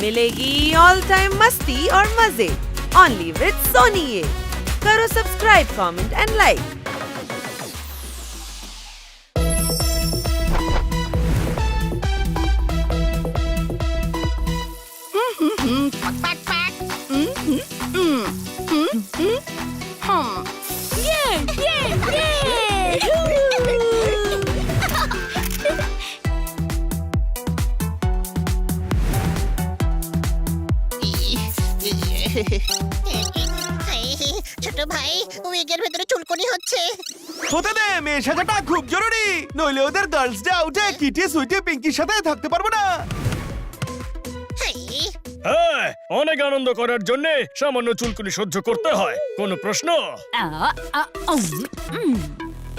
मिलेगी all time मस्ती और मजे ओनली विद सोनी ये। करो सब्सक्राइब, कमेंट एंड लाइक। ছোট ভাই উইগের ভেতরে চুলকুনি হচ্ছে। হতে দে, মেয়ে সাজাটা খুব জরুরি, নইলে ওদের গার্লস ডে আউটে কিটি সুইটি পিঙ্কির সাথে থাকতে পারবো না। হ্যাঁ, অনেক আনন্দ করার জন্য সামান্য চুলকুনি সহ্য করতে হয়। কোনো প্রশ্ন?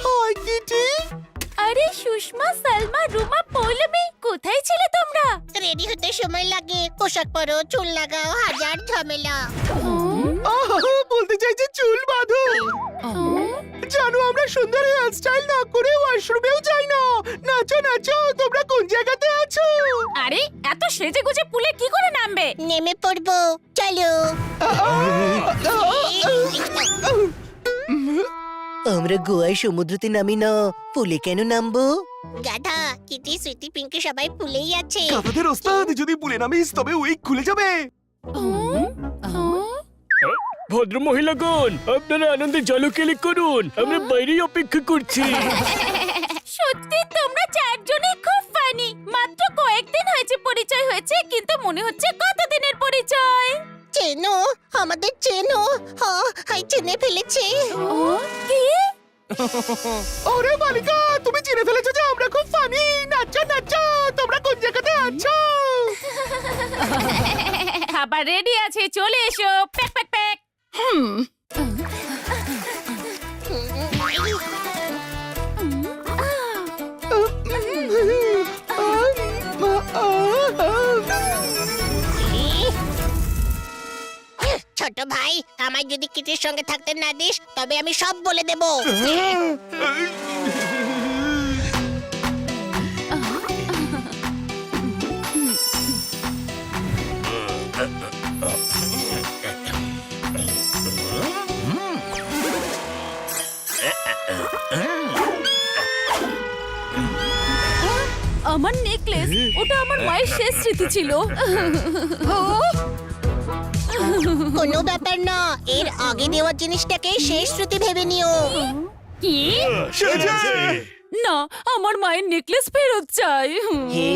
Hi Kitty. আরে সুষমা, সালমা, রুমা, পৌলমি, কোথায় ছিলে তোমরা? রেডি হতে সময় লাগে, পোশাক পরো, চুল লাগাও, হাজার ঝামেলা। বলতে চাইছে চুল বাঁধো। জানো আমরা সুন্দর হেয়ার স্টাইল না করে ওয়াশরুমেও যাই না। নাচো নাচো, তোমরা কোন জায়গাতে আছো? আরে এত সেজে গুজে পুলে কি করে নামবে? নেমে পড়বো, চলো। আমরা গোয়ায় সমুদ্রতে নামি না, পুলে কেন নামবো? গাধা, কিটি সুইটি পিঙ্কি সবাই ফুলেই আছে। কাঁথাদের ওস্তাদ, যদি পুলে নামিস তবে উইক খুলে যাবে। ভদ্র মহিলাগণ, আপনারা আনন্দে জলকেলি করুন, আমরা বাইরেই অপেক্ষা করছি। সত্যি তোমরা চারজনই খুব ফানি। মাত্র কয়েকদিন হয়েছে পরিচয় হয়েছে, কিন্তু মনে হচ্ছে কতদিনের পরিচয়। চেনো, আমাদের চেনো। হাই, চেনে ফেলেছে। কি? ওরে বালিকা, তুমি চিনে ফেলেছো যে আমরা খুব ফানি। নাচো নাচো, তোমরা কোন জায়গাতে আছো? খাবার রেডি আছে, চলে এসো। প্যাক প্যাক প্যাক। ছোট ভাই, আমায় যদি কিটির সঙ্গে থাকতে না দিস তবে আমি সব বলে দেব। আমার নেকলেস, ওটা আমার মায়ের শেষ স্মৃতি ছিল। কোনো ব্যাপার না, এর আগে দেওয়ার জিনিসটাকে শেষ স্মৃতি ভেবে নিও। কি? না, আমার মায়ের নেকলেস ফেরত চাই। হে,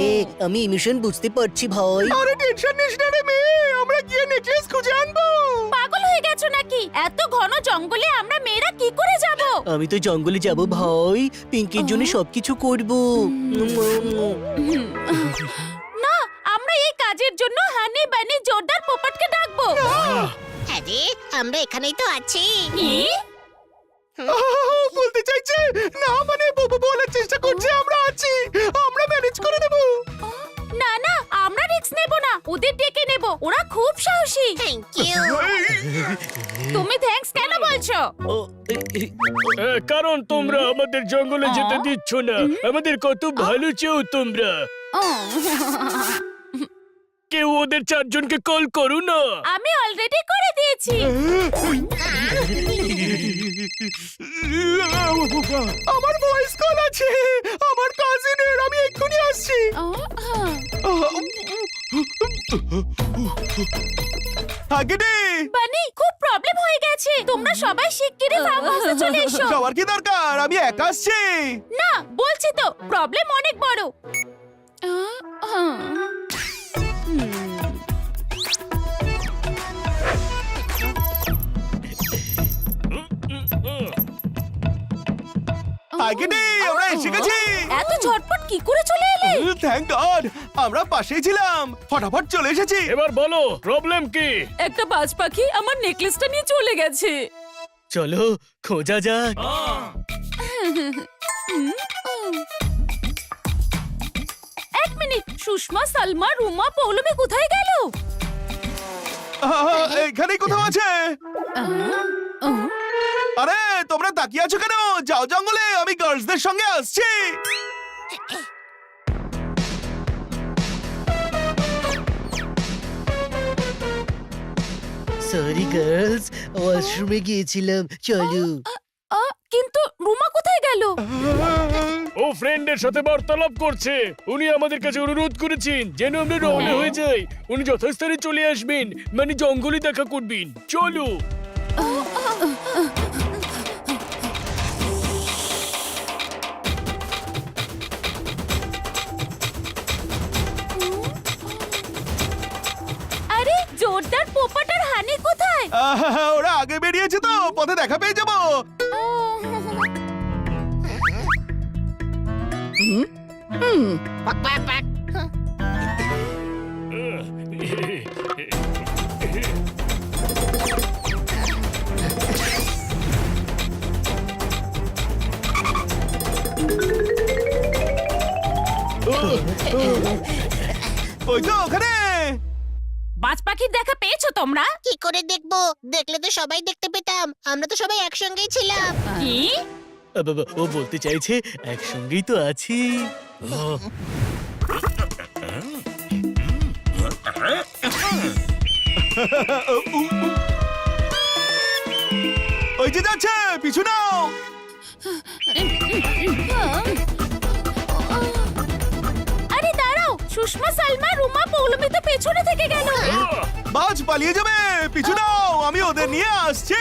আমি ইমোশন বুঝতে পারছি ভাই। আরে টেনশন নিস না রে মেয়ে, আমরা গিয়ে নেকলেস খুঁজে আনবো। পাগল হয়ে গেছো নাকি? এত ঘন জঙ্গলে আমরা মেয়েরা কি করে যাব? আমি তো জঙ্গলে যাব ভাই, পিঙ্কির জন্য সবকিছু করব। না, আমরা এই কাজের জন্য হানি বানি জোরদার পোপটকে ডাকবো। আরে আমরা এখানেই তো আছি। কি? বলতে চাইছে না, মানে বলার চেষ্টা করছে আমরা আছি, আমরা ম্যানেজ করে দেব। না না, আমরা রিস্ক নেব না, ওদের ডেকে নেব, ওরা খুব সাহসী। Thank you. তুমি থ্যাঙ্কস কেন বলছো? কারণ তোমরা আমাদের জঙ্গলে যেতে দিচ্ছ না। আমাদের কত ভালো চেও তোমরা। কেউ ওদের চারজনকে কল করো না। আমি অলরেডি করে দিয়েছি। আমার ভয়েস কল আছে, আমার কাজিনের, আমি এক্ষুনি আসছি। আগে দে। বানি, খুব প্রবলেম হয়ে গেছে, তোমরা সবাই শিগগিরই ফার্ম হাউসে চলে এসো। যাওয়ার কি দরকার, আমি একা আসছি। না, বলছি তো প্রবলেম অনেক বড়। আগে দে, আমরা এসে গেছি। এত ঝটপট কি করে চলে এলে? থ্যাংক গড, আমরা পাশেই ছিলাম, ফটাফট চলে এসেছি। এবার বলো প্রবলেম কি? একটা বাজ পাখি আমার নেকলেসটা নিয়ে চলে গেছে। চলো খোঁজা যাক। এক মিনিট, সুষমা, সালমা, রুমা, পৌলমি কোথায় গেল? এখানেই কোথাও আছে। আরে তোমরা তাকিয়ে আছো কেন? যাও জঙ্গলে, আমি গার্লসদের সঙ্গে আসছি। সরি গার্লস, ওয়াশরুমে গিয়েছিলাম, চলো। কিন্তু রুমা কোথায় গেল? ও ফ্রেন্ডের সাথে বার্তালাপ করছে। উনি আমাদের কাছে অনুরোধ করেছেন যেন আমরা রওনা হয়ে যাই। উনি যথাস্থানে চলে আসবেন, মানে জঙ্গলে দেখা করবেন। চলো। আরে জোরদার পোপাটার হানি কোথায়? ওরা আগে বেরিয়েছে তো, পথে দেখা পেয়ে যাবো। পাক পাক পাক। ওই তো ওখানে। বাজ পাখির দেখা পেয়েছো তোমরা? কি করে দেখবো? দেখলে তো সবাই দেখতে পেতাম, আমরা তো সবাই একসঙ্গেই ছিলাম। কি? বাবা, ও বলতে চাইছে একসঙ্গেই তো আছি। ওই যে যাচ্ছে, পিছু নাও। আরে দাঁড়াও, সুষমা, সালমা, রুমা, পৌলমি তো পেছনে থেকে গেল। বাজ পালিয়ে যাবে, পিছু নাও, আমি ওদের নিয়ে আসছি।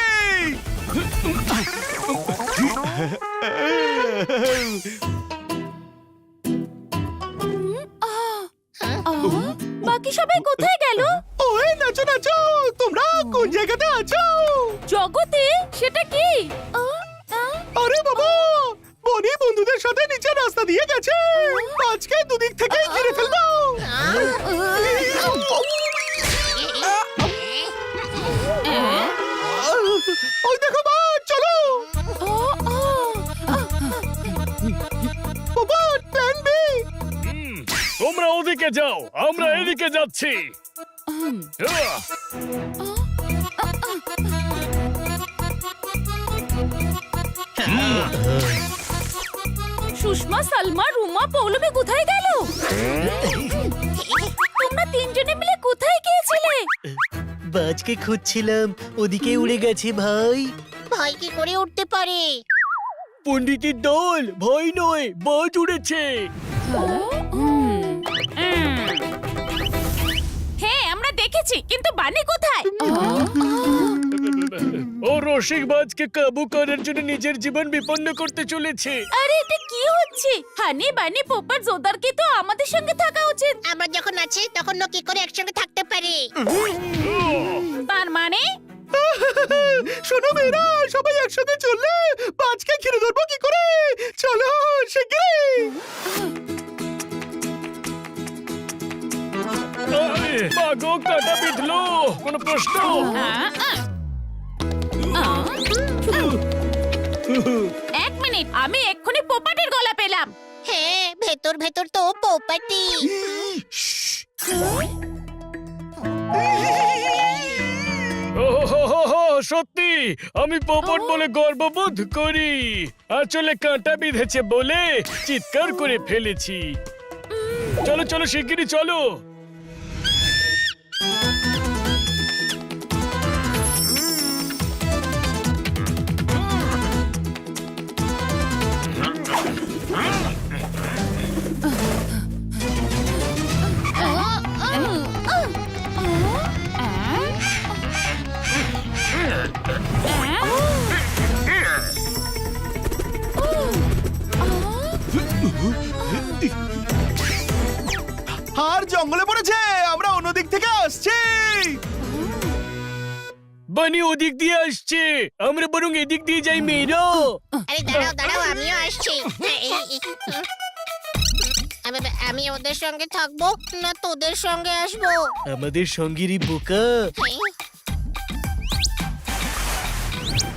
বাকি সবাই কোথায় গেল? ওই নাচো নাচো, তোমরা কোন জায়গাতে আছো? জগতে? সেটা কি? আরে বাবা, বনি বন্ধুদের সাথে নিচে রাস্তা দিয়ে গেছে। আজকে দুদিক থেকেই ঘিরে ফেলবো। ওই দেখো মা, চলো বাবা, প্ল্যান বি। তোমরা ওদিকে যাও, আমরা এদিকে যাচ্ছি। সুষমা, সালমা, রুমা, পৌলমি কোথায় গেল? তোমরা তিনজনে মিলে কোথায় গিয়েছিলে? বাজকে খুঁজছিলাম, ওদিকে উড়ে গেছে ভাই। ভয় কি করে উঠতে পারে? পণ্ডিতের দল, ভয় নয়, বাজ উড়েছে। হ্যাঁ, আমরা দেখেছি, কিন্তু বানি কোথায়? ও রসিক বাজকে কাবু করার জন্য নিজের জীবন বিপন্ন করতে চলেছে। আরে এটা কি হচ্ছে? হানি, বানি, পোপার, জোরদারকে তো আমাদের সঙ্গে থাকা উচিত। আমরা যখন আছি তখন কি করে একসঙ্গে থাকতে পারে? তার মানে শোনো মেয়েরা, সবাই একসাথে চললে বাজকে ঘিরে ধরবো কি করে? চলো শিগগিরই। মাগো, কাটা বিঁধলো। কোনো প্রশ্ন? এক মিনিট, আমি এক্ষুনি পোপাটের গলা পেলাম। হ্যাঁ, ভেতর ভেতর তো পোপাটি। ওহো, সত্যি আমি পোপট বলে গর্ববোধ করি। আসলে কাঁটা বিঁধেছে বলে চিৎকার করে ফেলেছি। চলো চলো, শিগগিরই চলো। আর জঙ্গলে পড়েছে, আমরা অন্যদিক থেকে আসছি। বানি ওদিক দিয়ে আসছে, আমরা বরং এদিক দিয়ে যাই মেয়েরা। আরে দাঁড়াও দাঁড়াও, আমিও আসছি। আমি ওদের সঙ্গে থাকবো না তোদের সঙ্গে আসবো? আমাদের সঙ্গেরই বোকা।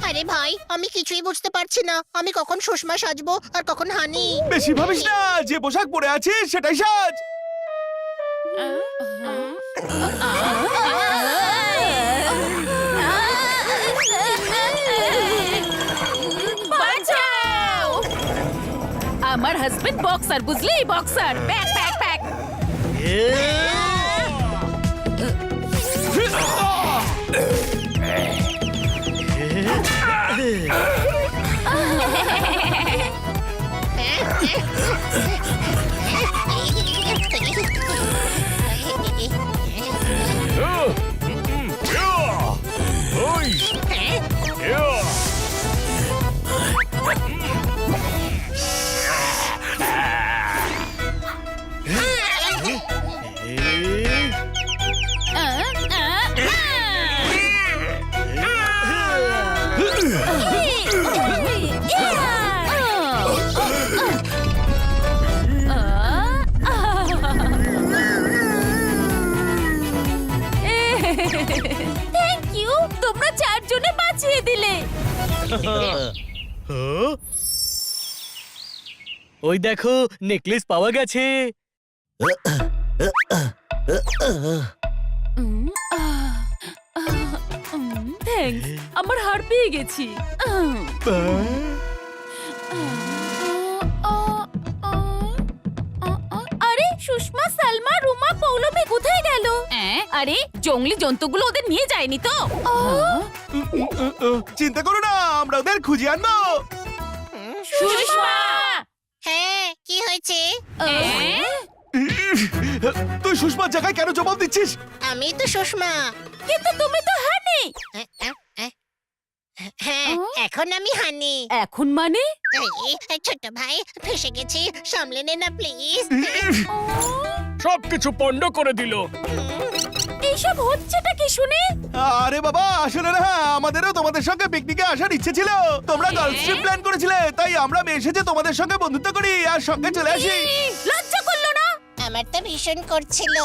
আরে ভাই, আমি কিছুই বুঝতে পারছি না, আমি কখন সুষমা সাজবো আর কখন হানি। বেশি ভাবিস না, যে পোশাক পরে আছিস সেটাই সাজ। বাঁচাও! আমার হাজবেন্ড বক্সার, বুঝলি? বক্সার। প্যাক প্যাক প্যাক। এ, ওই থ্যাংক ইউ, তোমরা চারজনে বাঁচিয়ে দিলে। ওই দেখো নেকলেস পাওয়া গেছে। থ্যাঙ্কস, আমার হাড় পেয়ে গেছি। আরে সুষমা, সালমা, রুমা, পৌলমী কোথায় গেল? আরে জঙ্গলি জন্তুগুলো ওদের নিয়ে যায়নি তো? চিন্তা করো না, আমরা ওদের খুঁজে আনবো। সুষমা! হ্যাঁ, কি হয়েছে? তুই সুষমার জায়গায় কেন জবাব দিচ্ছিস? আমি তো সুষমা। কিন্তু তুমি তো হানি। হ্যাঁ, এখন আমি হানি। এখন মানে? এই, ছোট ভাই ফেসে গেছি, সামলে নে না প্লিজ। সবকিছু পণ্ড করে দিল। এইসব হচ্ছেটা কি শুনে? আরে বাবা, আসলে না, আমাদেরও তোমাদের সঙ্গে পিকনিকে আসার ইচ্ছে ছিল। তোমরা গার্লস ট্রিপ প্ল্যান করেছিলে, তাই আমরা মেয়ে সেজে তোমাদের সঙ্গে বন্ধুত্ব করি আর সঙ্গে চলে আসি। লজ্জা করলো না? আমার তো ভীষণ করছিল,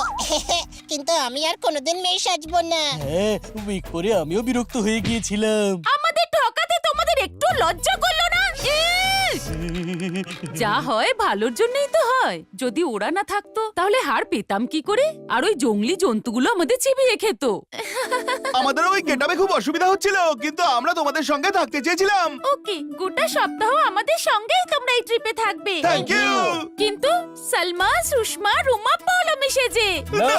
কিন্তু আমি আর কোনোদিন মেয়ে সাজবো না। হ্যাঁ, উইক পরে আমিও বিরক্ত হয়ে গিয়েছিলাম। আমাদের ঠকাতে তোমাদের একটু লজ্জা করলো না? যা হয় ভালোর জন্যই তো হয়। যদি ওরা না থাকতো তাহলে হার পেতাম কি করে? আর ওই জঙ্গলি জন্তুগুলো আমাদের চিবিয়ে খেত। আমাদের ওই গেটআপে খুব অসুবিধা হচ্ছিল, কিন্তু আমরা তোমাদের সঙ্গে থাকতে চেয়েছিলাম। ওকে, গোটা সপ্তাহ আমাদের সঙ্গেই তোমরা এই ট্রিপে থাকবে। Thank you. কিন্তু সালমা, সুষমা, রুমা, পৌলমী সেজে। না!